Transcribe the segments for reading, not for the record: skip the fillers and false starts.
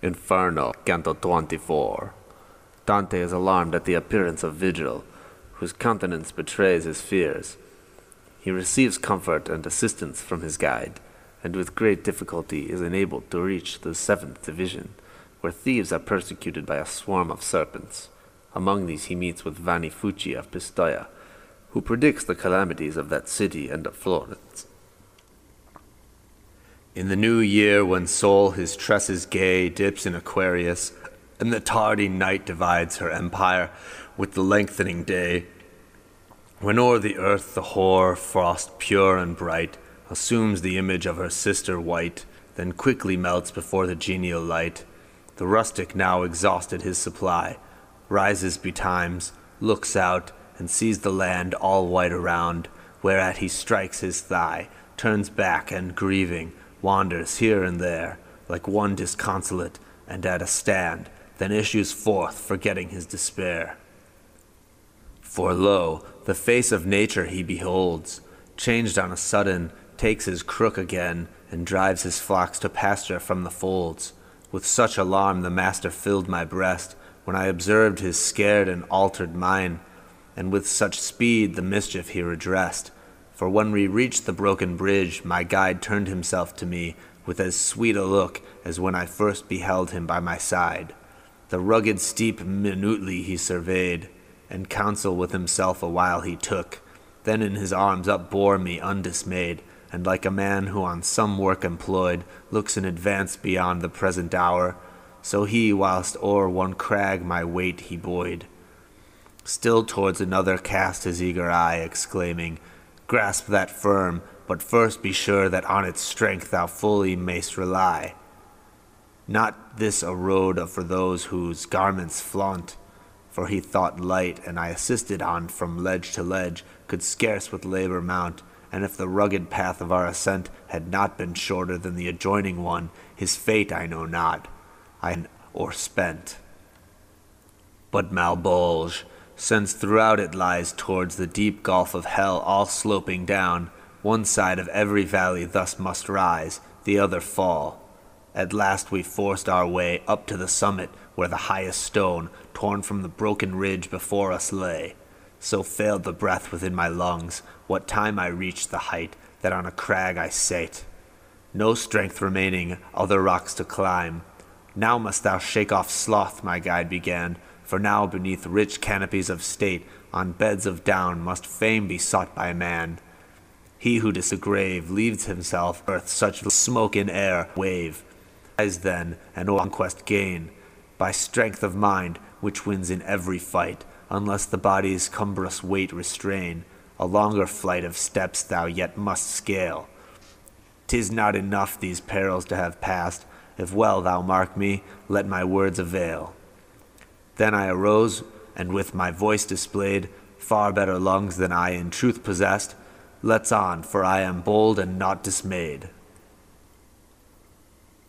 Inferno, Canto 24. Dante is alarmed at the appearance of Vigil, whose countenance betrays his fears. He receives comfort and assistance from his guide, and with great difficulty is enabled to reach the 7th division, where thieves are persecuted by a swarm of serpents. Among these he meets with Vanifucci of Pistoia, who predicts the calamities of that city and of Florence. In the new year, when Sol his tresses gay dips in Aquarius, and the tardy night divides her empire with the lengthening day, when o'er the earth the hoar frost pure and bright assumes the image of her sister white, then quickly melts before the genial light, the rustic, now exhausted his supply, rises betimes, looks out, and sees the land all white around, whereat he strikes his thigh, turns back, and grieving, wanders here and there, like one disconsolate and at a stand, then issues forth, forgetting his despair. For lo, the face of nature he beholds, changed on a sudden, takes his crook again, and drives his flocks to pasture from the folds. With such alarm the master filled my breast, when I observed his scared and altered mind, and with such speed the mischief he redressed. For when we reached the broken bridge, my guide turned himself to me with as sweet a look as when I first beheld him by my side. The rugged steep minutely he surveyed, and counsel with himself a while he took, then in his arms upbore me undismayed, and like a man who on some work employed looks in advance beyond the present hour, so he, whilst o'er one crag my weight he buoyed, still towards another cast his eager eye, exclaiming, "Grasp that firm, but first be sure that on its strength thou fully mayst rely. Not this a road for those whose garments flaunt," for he thought light, and I assisted on from ledge to ledge, could scarce with labor mount, and if the rugged path of our ascent had not been shorter than the adjoining one, his fate I know not, or spent. But Malbolge, since throughout it lies towards the deep gulf of hell all sloping down, one side of every valley thus must rise, the other fall. At last we forced our way up to the summit, where the highest stone, torn from the broken ridge before us lay. So failed the breath within my lungs, what time I reached the height, that on a crag I sate. No strength remaining, other rocks to climb. "Now must thou shake off sloth," my guide began, "for now beneath rich canopies of state, on beds of down, must fame be sought by man. He who to the grave leaves himself earth such smoke in air wave. Rise then, and conquest gain, by strength of mind, which wins in every fight, unless the body's cumbrous weight restrain. A longer flight of steps thou yet must scale. 'Tis not enough these perils to have passed, if well thou mark me, let my words avail." Then I arose, and with my voice displayed far better lungs than I in truth possessed. "Let's on, for I am bold and not dismayed."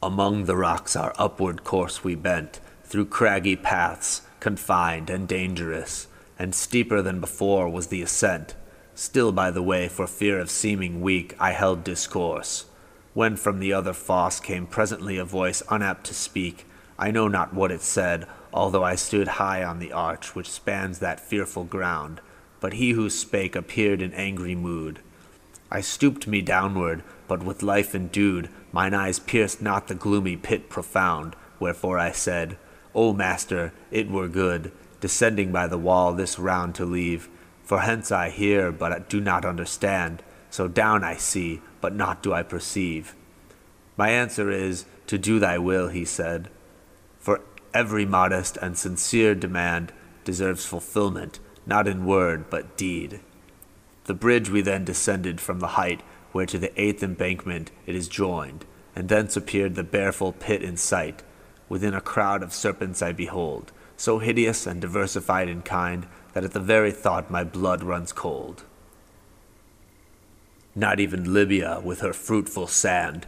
Among the rocks our upward course we bent, through craggy paths, confined and dangerous, and steeper than before was the ascent. Still by the way, for fear of seeming weak, I held discourse, when from the other fosse came presently a voice unapt to speak. I know not what it said, although I stood high on the arch which spans that fearful ground, but he who spake appeared in angry mood. I stooped me downward, but with life endued, mine eyes pierced not the gloomy pit profound, wherefore I said, "O master, it were good, descending by the wall this round to leave, for hence I hear, but do not understand, so down I see, but not do I perceive." "My answer is, to do thy will," he said, "for every modest and sincere demand deserves fulfillment, not in word, but deed." The bridge we then descended from the height, where to the 8th embankment it is joined, and thence appeared the baleful pit in sight. Within a crowd of serpents I behold, so hideous and diversified in kind, that at the very thought my blood runs cold. Not even Libya, with her fruitful sand,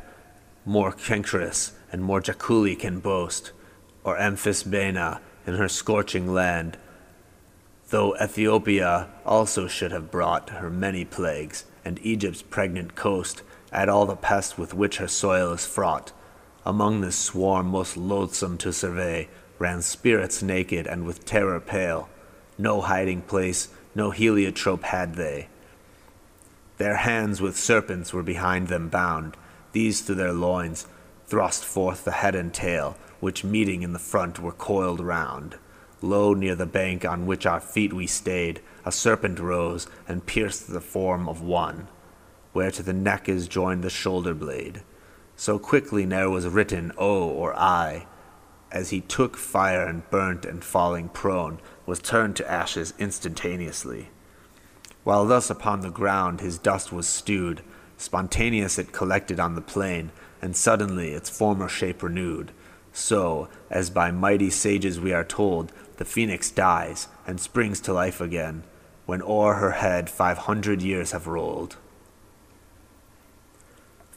more cankerous and more jaculi can boast, or Amphisbaena in her scorching land, though Ethiopia also should have brought her many plagues, and Egypt's pregnant coast add all the pests with which her soil is fraught. Among this swarm most loathsome to survey ran spirits naked and with terror pale. No hiding place, no heliotrope had they. Their hands with serpents were behind them bound. These through their loins thrust forth the head and tail, which meeting in the front were coiled round. Low near the bank on which our feet we stayed, a serpent rose and pierced the form of one, where to the neck is joined the shoulder blade. So quickly ne'er was written O or I, as he took fire and burnt and falling prone, was turned to ashes instantaneously. While thus upon the ground his dust was stewed, spontaneous it collected on the plain, and suddenly its former shape renewed. So, as by mighty sages we are told, the phoenix dies, and springs to life again, when o'er her head 500 years have rolled.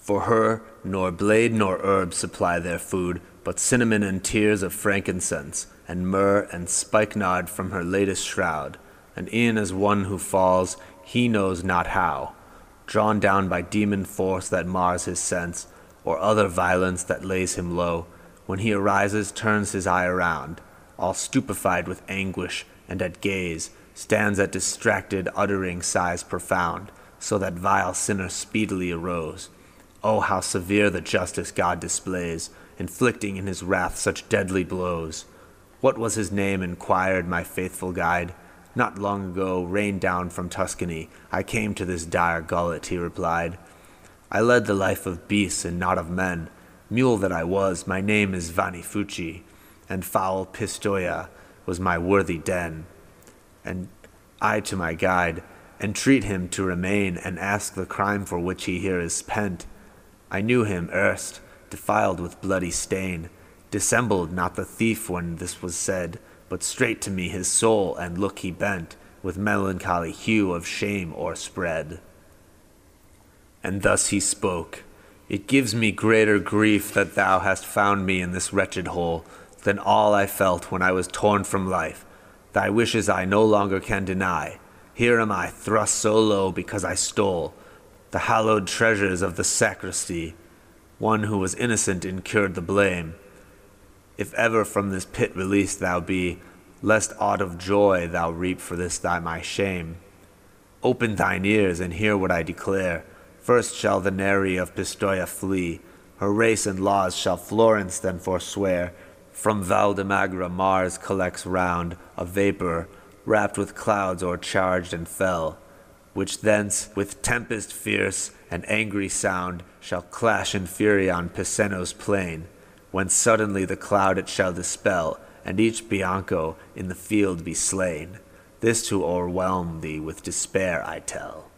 For her, nor blade nor herb supply their food, but cinnamon and tears of frankincense, and myrrh and spikenard from her latest shroud, and e'en as one who falls, he knows not how, drawn down by demon force that mars his sense, or other violence that lays him low, when he arises turns his eye around, all stupefied with anguish, and at gaze stands at distracted uttering sighs profound, so that vile sinner speedily arose. Oh, how severe the justice God displays, inflicting in his wrath such deadly blows. What was his name? Inquired my faithful guide. Not long ago, rained down from Tuscany, I came to this dire gullet, he replied. I led the life of beasts and not of men. Mule that I was, my name is Vanifucci, and foul Pistoia was my worthy den. And I to my guide, entreat him to remain, and ask the crime for which he here is pent. I knew him erst, defiled with bloody stain, dissembled not the thief when this was said, but straight to me his soul and look he bent, with melancholy hue of shame o'erspread. And thus he spoke, It gives me greater grief that thou hast found me in this wretched hole, than all I felt when I was torn from life. Thy wishes I no longer can deny. Here am I thrust so low because I stole the hallowed treasures of the sacristy. One who was innocent incurred the blame. If ever from this pit released thou be, lest aught of joy thou reap for this thy my shame. Open thine ears and hear what I declare. First shall the Neri of Pistoia flee. Her race and laws shall Florence then forswear. From Valdemagra Mars collects round a vapor, wrapped with clouds o'ercharged and fell, which thence with tempest fierce and angry sound shall clash in fury on Picenno's plain, when suddenly the cloud it shall dispel, and each Bianco in the field be slain. This to o'erwhelm thee with despair I tell.